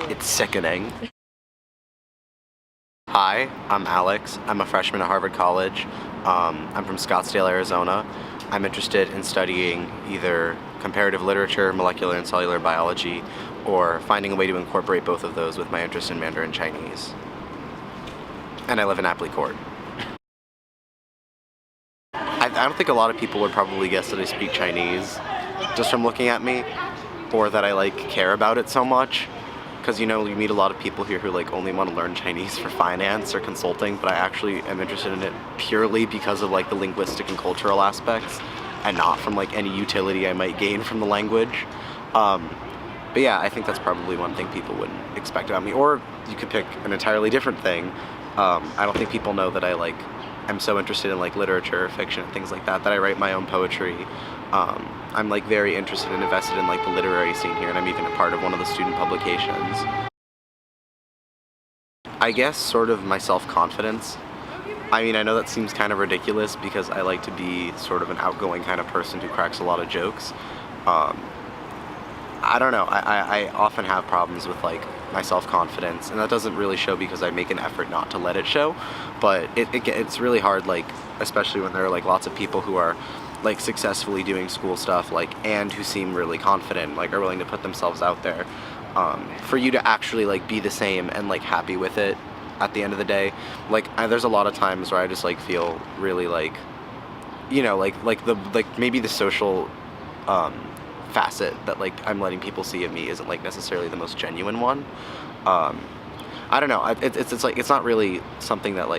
It's sickening. Hi, I'm Alex. I'm a freshman at Harvard College. I'm from Scottsdale, Arizona. I'm interested in studying either comparative literature, molecular and cellular biology, or finding a way to incorporate both of those with my interest in Mandarin Chinese. And I live in Apley Court. I don't think a lot of people would probably guess that I speak Chinese just from looking at me, or that I care about it so much. Because you meet a lot of people here who only want to learn Chinese for finance or consulting, but I actually am interested in it purely because of the linguistic and cultural aspects, and not from any utility I might gain from the language. But yeah, I think that's probably one thing people wouldn't expect about me. Or you could pick an entirely different thing. I don't think people know that I'm so interested in literature, fiction, and things like that I write my own poetry. I'm very interested and invested in the literary scene here, and I'm even a part of one of the student publications. I guess sort of my self-confidence. I mean, I know that seems kind of ridiculous because I like to be sort of an outgoing kind of person who cracks a lot of jokes. I don't know, I often have problems with my self-confidence, and that doesn't really show because I make an effort not to let it show, but it's really hard, especially when there are lots of people who are successfully doing school stuff and who seem really confident, are willing to put themselves out there, for you to actually be the same and happy with it at the end of the day. There's a lot of times where I just feel really maybe the social facet that I'm letting people see of me isn't necessarily the most genuine one. I don't know, it's not really something that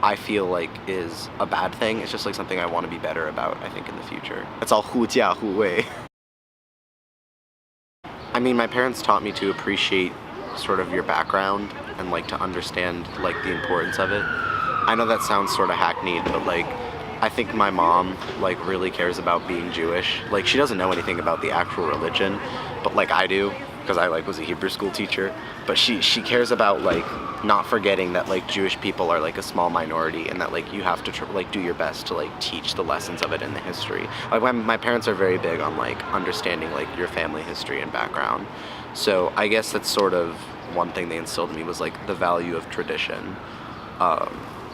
I feel is a bad thing. It's just something I want to be better about, I think, in the future. It's all 互价互惠. I mean, my parents taught me to appreciate sort of your background and to understand the importance of it. I know that sounds sort of hackneyed, but I think my mom really cares about being Jewish. She doesn't know anything about the actual religion, but I do, because I was a Hebrew school teacher. But she cares about not forgetting that Jewish people are a small minority, and that you have to do your best to teach the lessons of it in the history. My parents are very big on understanding your family history and background. So I guess that's sort of one thing they instilled in me, was the value of tradition.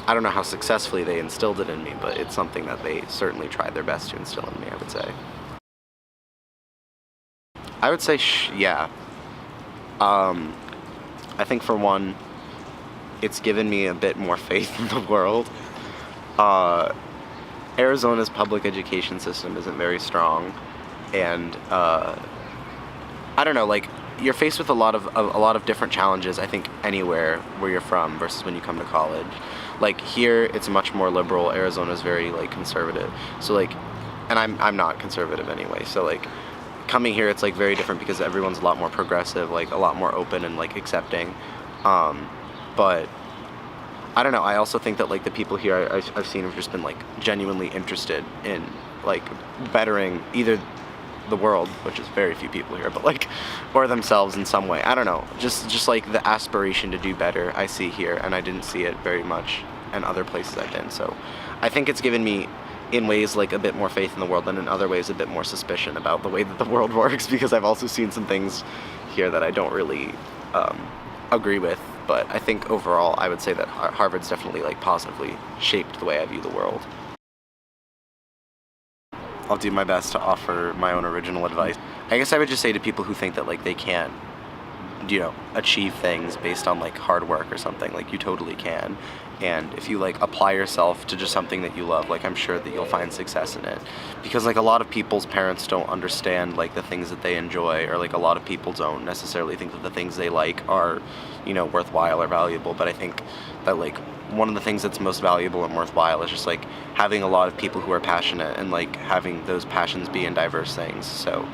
I don't know how successfully they instilled it in me, but it's something that they certainly tried their best to instill in me, I would say. I would say, yeah. I think for one, it's given me a bit more faith in the world. Arizona's public education system isn't very strong, and I don't know, you're faced with a lot of different challenges, I think, anywhere where you're from versus when you come to college. Here, it's much more liberal. Arizona's very conservative. So and I'm not conservative anyway. So coming here, it's very different because everyone's a lot more progressive, a lot more open and accepting. But I don't know. I also think that the people here I've seen have just been genuinely interested in bettering either the world, which is very few people here, but or themselves in some way. I don't know, just the aspiration to do better I see here, and I didn't see it very much in other places I've been. So I think it's given me in ways a bit more faith in the world, and in other ways a bit more suspicion about the way that the world works, because I've also seen some things here that I don't really agree with. But I think overall I would say that Harvard's definitely positively shaped the way I view the world. I'll do my best to offer my own original advice. I guess I would just say to people who think that they can't, achieve things based on hard work or something, you totally can. And if you apply yourself to just something that you love, I'm sure that you'll find success in it. Because a lot of people's parents don't understand the things that they enjoy, or a lot of people don't necessarily think that the things they are, worthwhile or valuable. But I think that one of the things that's most valuable and worthwhile is just having a lot of people who are passionate, and having those passions be in diverse things. So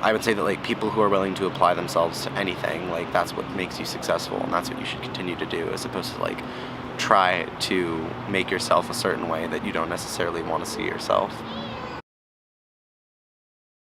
I would say that people who are willing to apply themselves to anything, that's what makes you successful, and that's what you should continue to do, as opposed to try to make yourself a certain way that you don't necessarily want to see yourself.